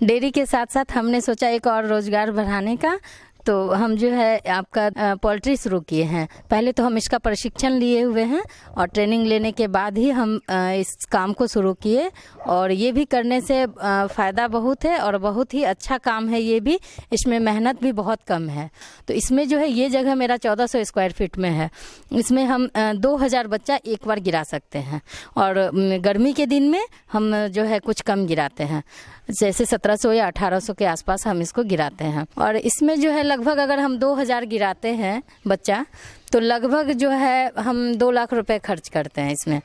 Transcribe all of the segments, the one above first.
Dairy के साथ साथ हमने सोचा एक और रोजगार बढ़ाने का, तो हम जो है आपका पोल्ट्री शुरू किए हैं। पहले तो हम इसका प्रशिक्षण लिए हुए हैं और ट्रेनिंग लेने के बाद ही हम इस काम को शुरू किए, और ये भी करने से फ़ायदा बहुत है और बहुत ही अच्छा काम है। ये भी, इसमें मेहनत भी बहुत कम है। तो इसमें जो है ये जगह मेरा 1400 स्क्वायर फीट में है। इसमें हम 2000 बच्चा एक बार गिरा सकते हैं, और गर्मी के दिन में हम जो है कुछ कम गिराते हैं, जैसे 1700 या 1800 के आसपास हम इसको गिराते हैं। और इसमें जो है लगभग अगर हम 2000 गिराते हैं बच्चा, तो लगभग जो है हम 2 लाख रुपए खर्च करते हैं इसमें,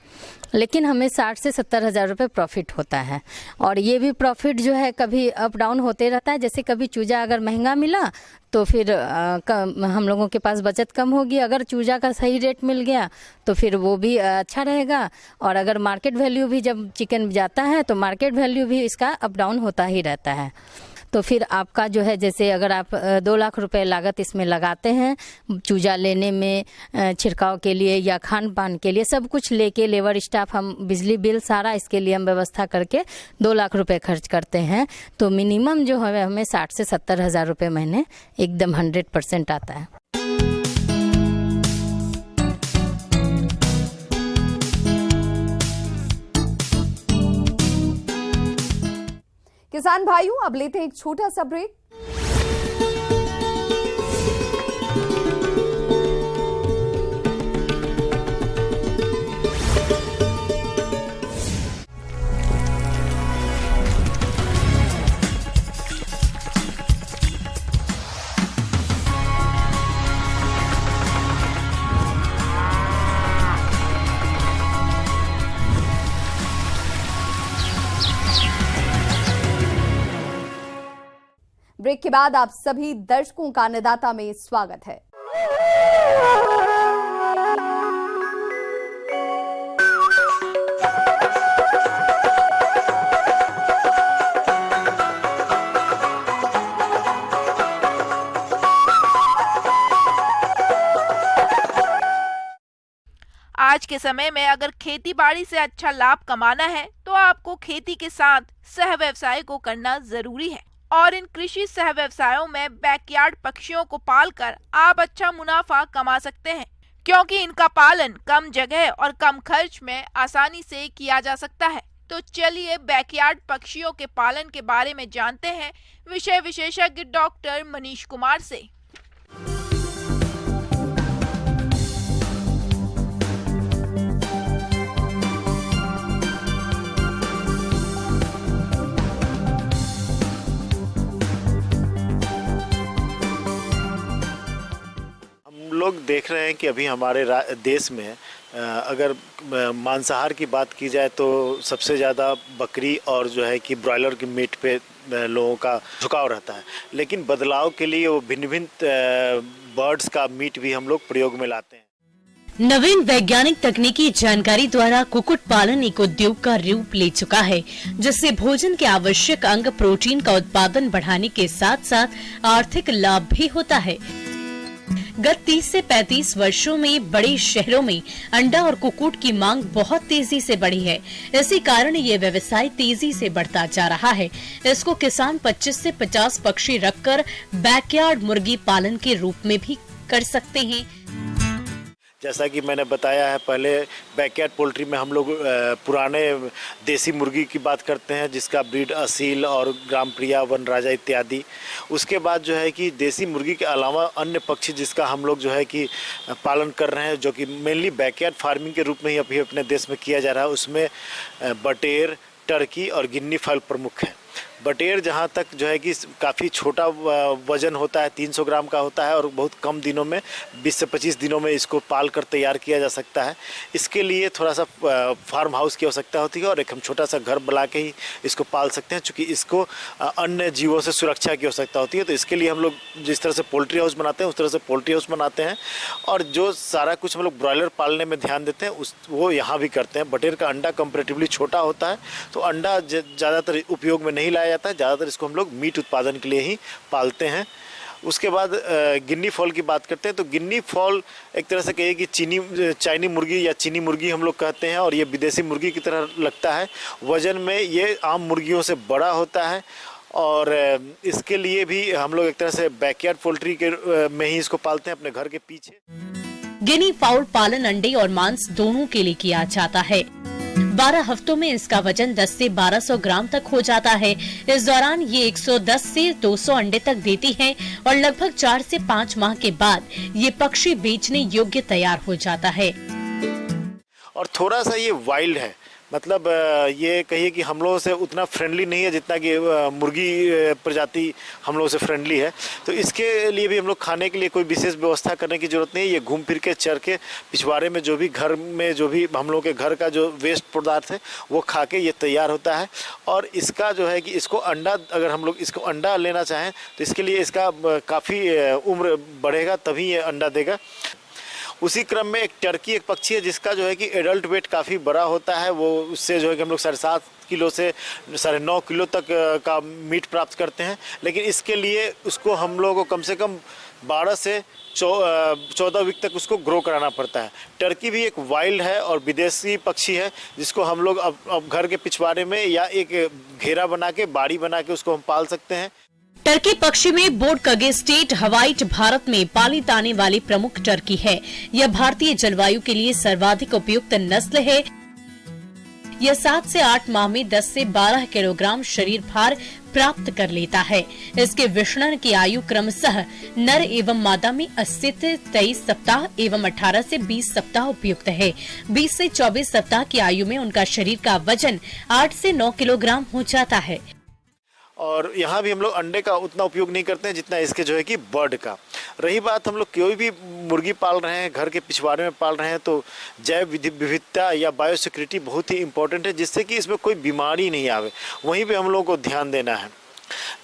लेकिन हमें 60 से 70 हज़ार रुपये प्रॉफिट होता है। और ये भी प्रॉफिट जो है कभी अप डाउन होते रहता है। जैसे कभी चूजा अगर महंगा मिला तो फिर हम लोगों के पास बचत कम होगी। अगर चूजा का सही रेट मिल गया तो फिर वो भी अच्छा रहेगा। और अगर मार्केट वैल्यू भी जब चिकन जाता है तो मार्केट वैल्यू भी इसका अप डाउन होता ही रहता है। तो फिर आपका जो है, जैसे अगर आप 2 लाख रुपए लागत इसमें लगाते हैं चूजा लेने में, छिड़काव के लिए या खान पान के लिए, सब कुछ लेके, लेबर स्टाफ, हम बिजली बिल सारा इसके लिए हम व्यवस्था करके 2 लाख रुपए खर्च करते हैं, तो मिनिमम जो है हमें 60 से 70 हज़ार रुपये महीने एकदम 100% आता है। किसान भाइयों, अब लेते हैं एक छोटा सा ब्रेक। ब्रेक के बाद आप सभी दर्शकों का अन्नदाता में स्वागत है। आज के समय में अगर खेती बाड़ी से अच्छा लाभ कमाना है तो आपको खेती के साथ सह व्यवसाय को करना जरूरी है। और इन कृषि सह व्यवसायों में बैकयार्ड पक्षियों को पालकर आप अच्छा मुनाफा कमा सकते हैं, क्योंकि इनका पालन कम जगह और कम खर्च में आसानी से किया जा सकता है। तो चलिए बैकयार्ड पक्षियों के पालन के बारे में जानते हैं विषय विशेषज्ञ डॉक्टर मनीष कुमार से। लोग देख रहे हैं कि अभी हमारे देश में अगर मांसाहार की बात की जाए तो सबसे ज़्यादा बकरी और जो है कि ब्रॉयलर की मीट पे लोगों का झुकाव रहता है, लेकिन बदलाव के लिए वो भिन्न भिन्न बर्ड्स का मीट भी हम लोग प्रयोग में लाते हैं। नवीन वैज्ञानिक तकनीकी जानकारी द्वारा कुक्कुट पालन एक उद्योग का रूप ले चुका है, जिससे भोजन के आवश्यक अंग प्रोटीन का उत्पादन बढ़ाने के साथ साथ आर्थिक लाभ भी होता है। गत 30 से 35 वर्षों में बड़े शहरों में अंडा और कुक्कुट की मांग बहुत तेजी से बढ़ी है। इसी कारण ये व्यवसाय तेजी से बढ़ता जा रहा है। इसको किसान 25 से 50 पक्षी रखकर बैकयार्ड मुर्गी पालन के रूप में भी कर सकते हैं। जैसा कि मैंने बताया है पहले, बैकयार्ड पोल्ट्री में हम लोग पुराने देसी मुर्गी की बात करते हैं, जिसका ब्रीड असील और ग्रामप्रिया, वनराजा इत्यादि। उसके बाद जो है कि देसी मुर्गी के अलावा अन्य पक्षी जिसका हम लोग जो है कि पालन कर रहे हैं, जो कि मेनली बैकयार्ड फार्मिंग के रूप में ही अभी अपने देश में किया जा रहा है, उसमें बटेर, टर्की और गिन्नी फाउल प्रमुख हैं। बटेर जहाँ तक जो है कि काफ़ी छोटा वजन होता है, 300 ग्राम का होता है, और बहुत कम दिनों में 20 से 25 दिनों में इसको पाल कर तैयार किया जा सकता है। इसके लिए थोड़ा सा फार्म हाउस की आवश्यकता होती है और एक हम छोटा सा घर बना के ही इसको पाल सकते हैं, चूँकि इसको अन्य जीवों से सुरक्षा की आवश्यकता होती है। तो इसके लिए हम लोग जिस तरह से पोल्ट्री हाउस बनाते हैं उस तरह से पोल्ट्री हाउस बनाते हैं, और जो सारा कुछ हम लोग ब्रॉयलर पालने में ध्यान देते हैं वो यहाँ भी करते हैं। बटेर का अंडा कंपेरेटिवली छोटा होता है, तो अंडा ज़्यादातर उपयोग में नहीं लाया जाता है, ज़्यादातर इसको हम लोग मीट उत्पादन के लिए ही पालते हैं। उसके बाद गिन्नी फॉल की बात करते हैं, तो गिन्नी फॉल एक तरह से कहिए कि चाइनी मुर्गी या चीनी मुर्गी हम लोग कहते हैं, और ये विदेशी मुर्गी की तरह लगता है। वज़न में ये आम मुर्गियों से बड़ा होता है और इसके लिए भी हम लोग एक तरह से बैकयार्ड पोल्ट्री के में ही इसको पालते हैं अपने घर के पीछे। गिनी फाउल पालन अंडे और मांस दोनों के लिए किया जाता है। 12 हफ्तों में इसका वजन 10 से 1200 ग्राम तक हो जाता है। इस दौरान ये 110 से 200 अंडे तक देती है और लगभग 4 से 5 माह के बाद ये पक्षी बेचने योग्य तैयार हो जाता है। और थोड़ा सा ये वाइल्ड है, मतलब ये कहिए कि हम लोगों से उतना फ्रेंडली नहीं है जितना कि मुर्गी प्रजाति हम लोगों से फ्रेंडली है। तो इसके लिए भी हम लोग खाने के लिए कोई विशेष व्यवस्था करने की ज़रूरत नहीं है। ये घूम फिर के चर के पिछवाड़े में जो भी घर में जो भी हम लोग के घर का जो वेस्ट पदार्थ है वो खा के ये तैयार होता है। और इसका जो है कि इसको अंडा, अगर हम लोग इसको अंडा लेना चाहें तो इसके लिए इसका काफ़ी उम्र बढ़ेगा तभी ये अंडा देगा। उसी क्रम में एक टर्की एक पक्षी है जिसका जो है कि एडल्ट वेट काफ़ी बड़ा होता है। वो उससे जो है कि हम लोग 7.5 किलो से 9.5 किलो तक का मीट प्राप्त करते हैं। लेकिन इसके लिए उसको हम लोगों को कम से कम 12 से 14 वीक तक उसको ग्रो कराना पड़ता है। टर्की भी एक वाइल्ड है और विदेशी पक्षी है जिसको हम लोग अब घर के पिछवाड़े में या एक घेरा बना के, बाड़ी बना के उसको हम पाल सकते हैं। टर्की पक्षी में बोर्ड कगेस्टेट हवाइट भारत में पाली जाने वाली प्रमुख टर्की है। यह भारतीय जलवायु के लिए सर्वाधिक उपयुक्त नस्ल है। यह 7 से 8 माह में 10 से 12 किलोग्राम शरीर भार प्राप्त कर लेता है। इसके विषणन की आयु क्रमशः नर एवं मादा में 80 से 23 सप्ताह एवं 18 से 20 सप्ताह उपयुक्त है। 20 से 24 सप्ताह की आयु में उनका शरीर का वजन 8 से 9 किलोग्राम हो जाता है। और यहाँ भी हम लोग अंडे का उतना उपयोग नहीं करते हैं जितना इसके जो है कि बर्ड का। रही बात, हम लोग कोई भी मुर्गी पाल रहे हैं, घर के पिछवाड़े में पाल रहे हैं, तो जैव विविधता या बायोसिक्योरिटी बहुत ही इम्पोर्टेंट है जिससे कि इसमें कोई बीमारी नहीं आवे। वहीं पे हम लोगों को ध्यान देना है।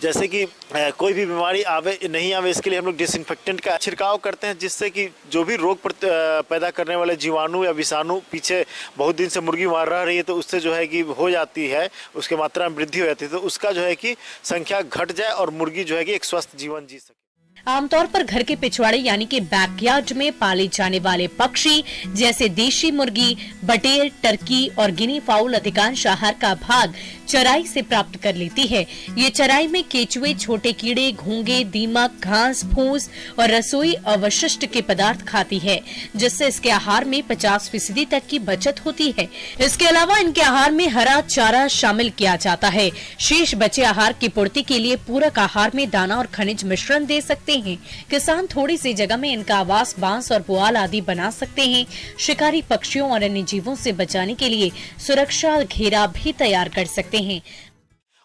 जैसे कि कोई भी बीमारी आवे नहीं आवे इसके लिए हम लोग डिसइंफेक्टेंट का छिड़काव करते हैं जिससे कि जो भी रोग पैदा करने वाले जीवाणु या विषाणु पीछे बहुत दिन से मुर्गी मार रह रही है तो उससे जो है कि हो जाती है, उसके मात्रा में वृद्धि हो जाती है, तो उसका जो है कि संख्या घट जाए और मुर्गी जो है कि एक स्वस्थ जीवन जी सके। आमतौर पर घर के पिछवाड़े यानी कि बैकयार्ड में पाले जाने वाले पक्षी जैसे देशी मुर्गी, बटेर, टर्की और गिनी फाउल अधिकांश आहार का भाग चराई से प्राप्त कर लेती है। ये चराई में केचुए, छोटे कीड़े, घोंगे, दीमक, घास फूस और रसोई अवशिष्ट के पदार्थ खाती है, जिससे इसके आहार में 50% तक की बचत होती है। इसके अलावा इनके आहार में हरा चारा शामिल किया जाता है। शेष बचे आहार की पूर्ति के लिए पूरक आहार में दाना और खनिज मिश्रण दे सकते हैं। किसान थोड़ी सी जगह में इनका आवास बांस और पुआल आदि बना सकते हैं। शिकारी पक्षियों और अन्य जीवों से बचाने के लिए सुरक्षा घेरा भी तैयार कर सकते हैं।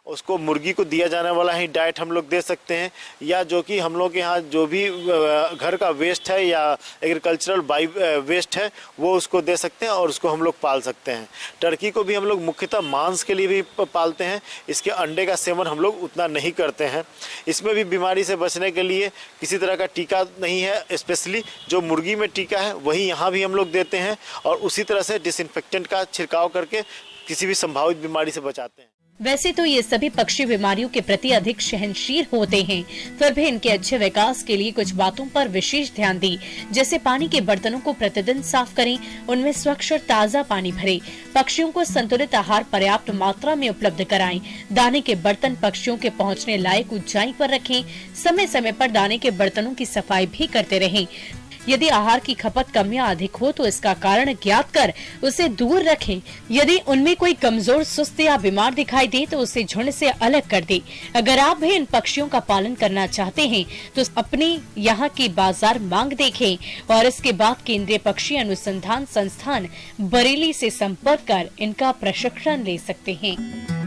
उसको मुर्गी को दिया जाने वाला ही डाइट हम लोग दे सकते हैं, या जो कि हम लोग के यहाँ जो भी घर का वेस्ट है या एग्रीकल्चरल बाई वेस्ट है वो उसको दे सकते हैं और उसको हम लोग पाल सकते हैं। टर्की को भी हम लोग मुख्यतः मांस के लिए भी पालते हैं। इसके अंडे का सेवन हम लोग उतना नहीं करते हैं। इसमें भी बीमारी से बचने के लिए किसी तरह का टीका नहीं है। स्पेशली जो मुर्गी में टीका है वही यहाँ भी हम लोग देते हैं और उसी तरह से डिसइंफेक्टेंट का छिड़काव करके किसी भी संभावित बीमारी से बचाते हैं। वैसे तो ये सभी पक्षी बीमारियों के प्रति अधिक सहनशील होते हैं, फिर भी इनके अच्छे विकास के लिए कुछ बातों पर विशेष ध्यान दें। जैसे पानी के बर्तनों को प्रतिदिन साफ करें, उनमें स्वच्छ और ताज़ा पानी भरें, पक्षियों को संतुलित आहार पर्याप्त मात्रा में उपलब्ध कराएं, दाने के बर्तन पक्षियों के पहुँचने लायक ऊंचाई पर रखें, समय समय पर दाने के बर्तनों की सफाई भी करते रहें। यदि आहार की खपत कम या अधिक हो तो इसका कारण ज्ञात कर उसे दूर रखें। यदि उनमें कोई कमजोर, सुस्त या बीमार दिखाई दे तो उसे झुंड से अलग कर दें। अगर आप भी इन पक्षियों का पालन करना चाहते हैं तो अपने यहाँ की बाजार मांग देखें और इसके बाद केंद्रीय पक्षी अनुसंधान संस्थान बरेली से संपर्क कर इनका प्रशिक्षण ले सकते हैं।